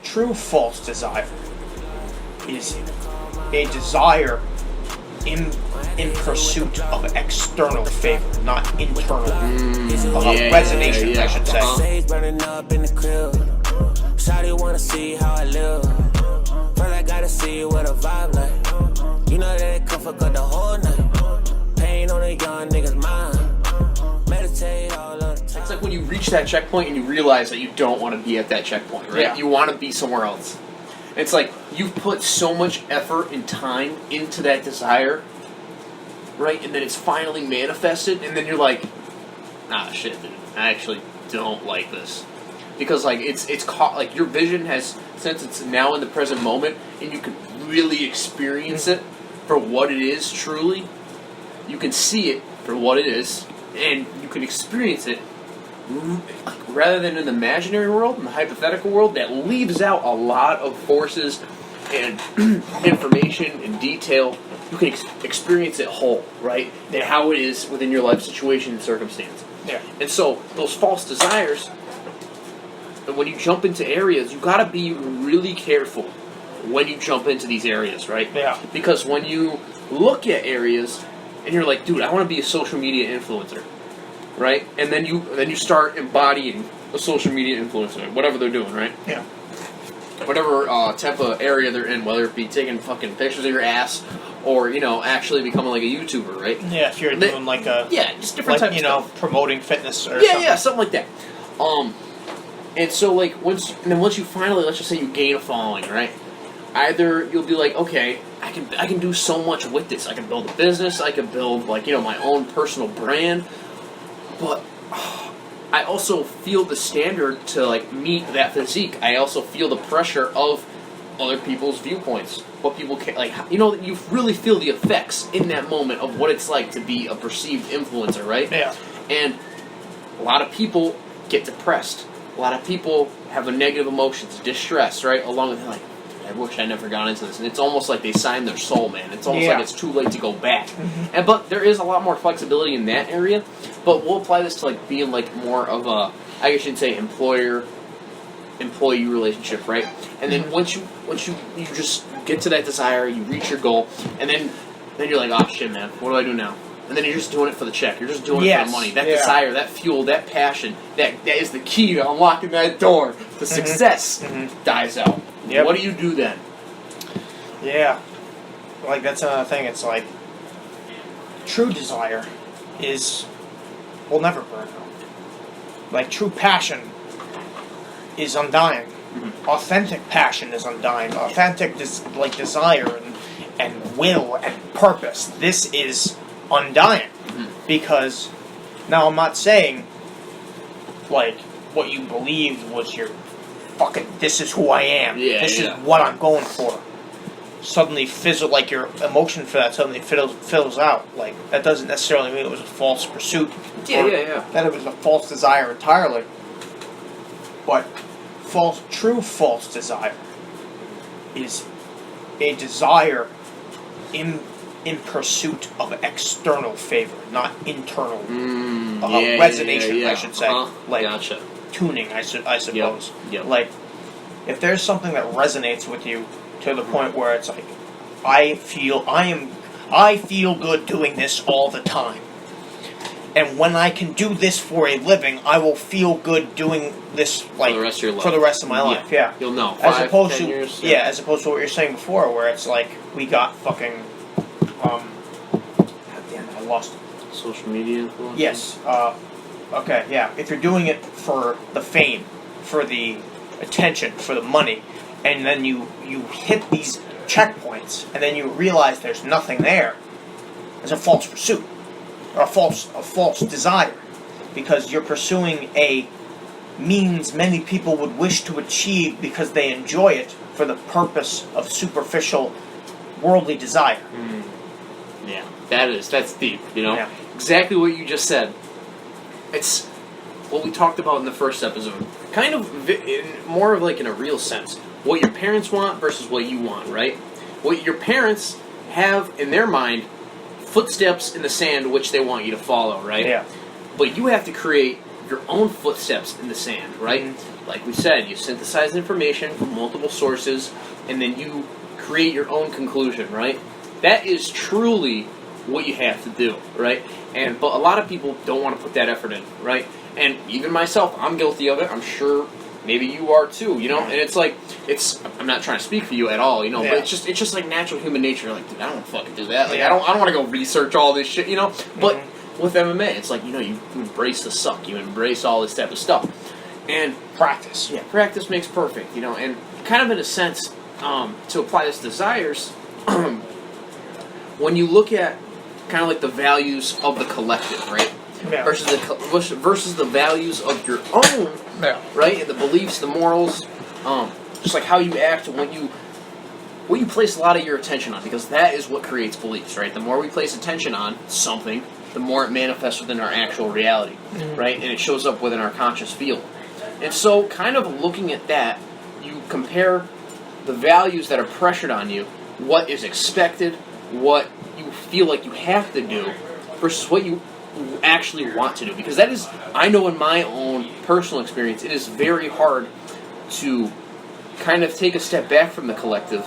True false desire is a desire in pursuit of external favor, not internal resonation, I should say. Burning up in the crib. Shawty wanna see how I live. First I gotta see what a vibe like. You know that it come for good the whole night. Pain on a young nigga's mind. Meditate all of the time. It's like when you reach that checkpoint and you realize that you don't want to be at that checkpoint, right? Yeah. You want to be somewhere else. It's like you've put so much effort and time into that desire, right? And then it's finally manifested, and then you're like, shit, dude, I actually don't like this. Because like it's caught, like your vision has, since it's now in the present moment, and you can really experience it for what it is truly. You can see it for what it is, and you can experience it rather than in the imaginary world, in the hypothetical world, that leaves out a lot of forces and information and detail. You can experience it whole, right? And how it is within your life situation and circumstance. Yeah. And so, those false desires, when you jump into areas, you gotta be really careful when you jump into these areas, right? Yeah. Because when you look at areas, and you're like, dude, I want to be a social media influencer, right? And then you start embodying a social media influencer, whatever they're doing, right? Yeah. Whatever type of area they're in, whether it be taking fucking pictures of your ass, or actually becoming like a YouTuber, right? Yeah, if you're doing like a just different type of stuff. Promoting fitness or something like that. And so like once you finally, let's just say you gain a following, right? Either you'll be like, okay, I can do so much with this. I can build a business. I can build my own personal brand. But I also feel the standard to like meet that physique. I also feel the pressure of other people's viewpoints. What people you really feel the effects in that moment of what it's like to be a perceived influencer, right? Yeah. And a lot of people get depressed. A lot of people have a negative emotions, distress, right? Along with like, I wish I never got into this. And it's almost like they signed their soul, man. It's almost like it's too late to go back. Mm-hmm. But there is a lot more flexibility in that area. But we'll apply this to like being like more of a, I guess you'd say, employee relationship, right? And then once you just get to that desire, you reach your goal, and then you're like, oh shit, man, what do I do now? And then you're just doing it for the check. You're just doing it for the money. That desire, that fuel, that passion, that is the key to unlocking that door to success dies out. Yep. What do you do then? Yeah. Like, that's another thing. It's like, true desire will never burn out. Like, true passion is undying. Mm-hmm. Authentic passion is undying. Authentic desire and will and purpose. This is undying. Mm-hmm. Because, now I'm not saying, like, what you believed was your fucking, this is who I am. This is what I'm going for. Suddenly fizzle, like your emotion for that suddenly fizzles out. Like, that doesn't necessarily mean it was a false pursuit. That it was a false desire entirely. But true false desire is a desire in pursuit of external favor, not internal resonation, I should say. Like, gotcha. Tuning, I suppose. Yep. Like, if there's something that resonates with you to the point where it's like, I feel good doing this all the time. And when I can do this for a living, I will feel good doing this like for the rest of my life. Yeah. You'll know. 10 years. As opposed to what you're saying before, where it's like we got fucking God damn it, I lost it. Social media influence? Yes. Okay, yeah. If you're doing it for the fame, for the attention, for the money, and then you hit these checkpoints, and then you realize there's nothing there, it's a false pursuit, or a false desire, because you're pursuing a means many people would wish to achieve because they enjoy it for the purpose of superficial, worldly desire. Mm. Yeah, that's deep, Yeah. Exactly what you just said. It's what we talked about in the first episode. Kind of more of like in a real sense. What your parents want versus what you want, right? What your parents have in their mind, footsteps in the sand which they want you to follow, right? Yeah. But you have to create your own footsteps in the sand, right? like we said, you synthesize information from multiple sources, and then you create your own conclusion, right? That is truly what you have to do, right? But a lot of people don't want to put that effort in, right? And even myself, I'm guilty of it. I'm sure maybe you are too, you know? And it's like, I'm not trying to speak for you at all, you know, but it's just like natural human nature. Like, dude, I don't want to fucking do that. Like, I don't want to go research all this shit, you know? But with MMA, it's like, you know, you embrace the suck. You embrace all this type of stuff. And Practice. yeah, practice makes perfect, you know? And kind of in a sense, to apply this to desires, when you look at kind of like the values of the collective, right? Yeah. Versus the values of your own, right? And the beliefs, the morals, just like how you act and what you place a lot of your attention on, because that is what creates beliefs, right? The more we place attention on something, the more it manifests within our actual reality, right? And it shows up within our conscious field. And so, kind of looking at that, you compare the values that are pressured on you, what is expected, what you feel like you have to do, versus what you actually want to do. Because that is, I know in my own personal experience, it is very hard to kind of take a step back from the collective,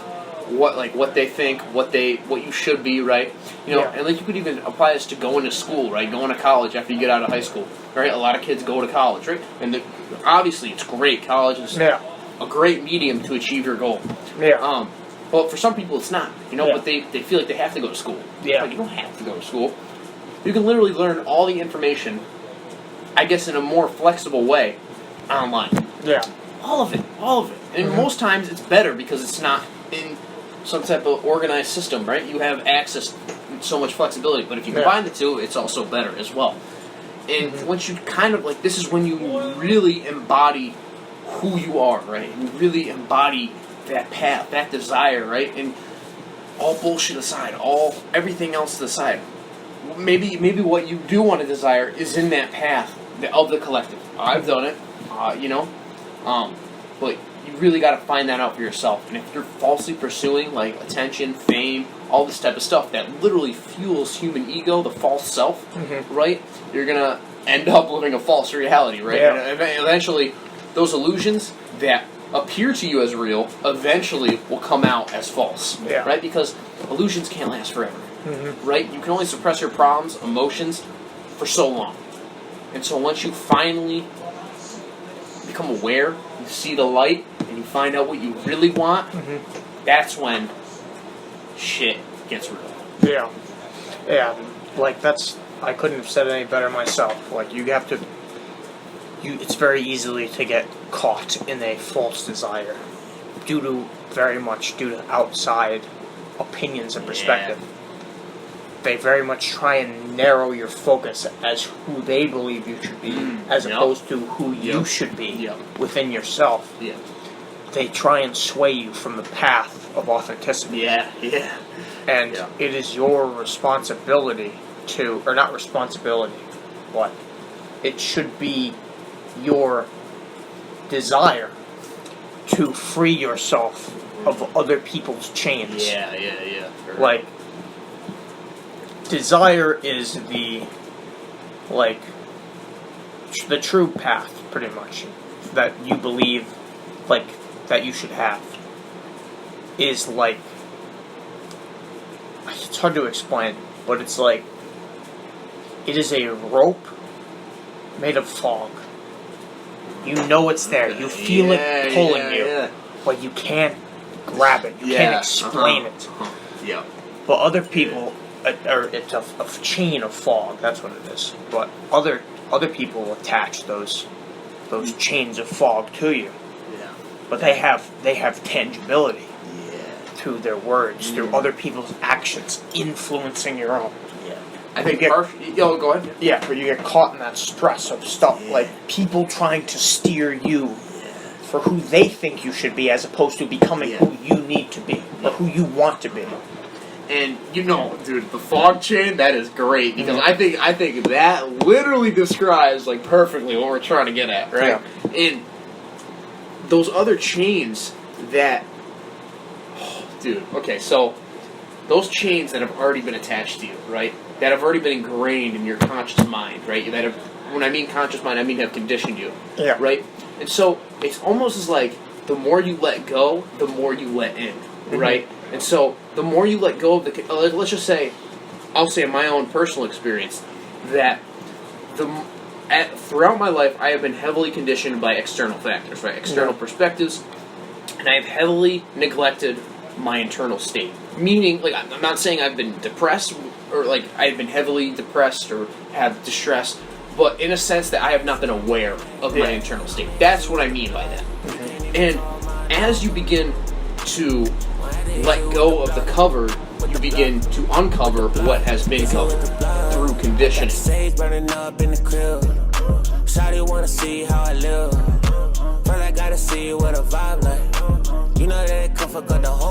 what they think, what you should be, right? You know, and like you could even apply this to going to school, right? Going to college after you get out of high school, right? A lot of kids go to college, right? And obviously it's great. College is a great medium to achieve your goal. Yeah. But for some people it's not, you know, but they feel like they have to go to school. Yeah. Like, you don't have to go to school. You can literally learn all the information, I guess, in a more flexible way online. Yeah. All of it. And most times it's better because it's not in some type of organized system, right? You have access to so much flexibility. But if you combine the two, it's also better as well. And once you kind of, like, this is when you really embody who you are, right? You really embody that path, that desire, right? And all bullshit aside, everything else to the side. Maybe what you do want to desire is in that path of the collective. I've done it, you know, but you really got to find that out for yourself. And if you're falsely pursuing like attention, fame, all this type of stuff that literally fuels human ego, the false self, right? You're gonna end up living a false reality, right? Yeah. And eventually, those illusions that appear to you as real eventually will come out as false, right? Because illusions can't last forever. Right? You can only suppress your problems, emotions, for so long. And so once you finally become aware, you see the light, and you find out what you really want, that's when shit gets real. Yeah. Yeah. Like, I couldn't have said it any better myself. Like, it's very easily to get caught in a false desire very much due to outside opinions and perspective. They very much try and narrow your focus as who they believe you should be, as opposed to who you should be within yourself. Yeah. They try and sway you from the path of authenticity. And it is your responsibility or not responsibility, but it should be your desire to free yourself of other people's chains. Like, desire is the true path, pretty much, that you believe, like, that you should have. Is like, it's hard to explain, but it's like, it is a rope made of fog. You know it's there. You feel it pulling you, but you can't grab it. You can't explain it. But other people, it's a chain of fog. That's what it is. But other people attach those chains of fog to you. But they have tangibility through their words, through other people's actions influencing your own. I think go ahead. Yeah, but you get caught in that stress of stuff, like people trying to steer you for who they think you should be, as opposed to becoming who you need to be, or who you want to be. And you know, dude, the fog chain, that is great, because I think that literally describes, like, perfectly what we're trying to get at, right? And those other chains that, so those chains that have already been attached to you, right? That have already been ingrained in your conscious mind, right? When I mean conscious mind, I mean have conditioned you, right? And so it's almost as like the more you let go, the more you let in, right? And so the more you let go of the, let's just say, I'll say in my own personal experience, that throughout my life I have been heavily conditioned by external factors, right? External perspectives, and I have heavily neglected my internal state. Meaning, like, I'm not saying I've been depressed, or like I've been heavily depressed or have distress, but in a sense that I have not been aware of my internal state. That's what I mean by that. And as you begin to let go of the cover, you begin to uncover what has been covered through conditioning. Sage burning up in the crib. Shawty wanna see how I live. First I gotta see what a vibe like. You know that it come fuck up the whole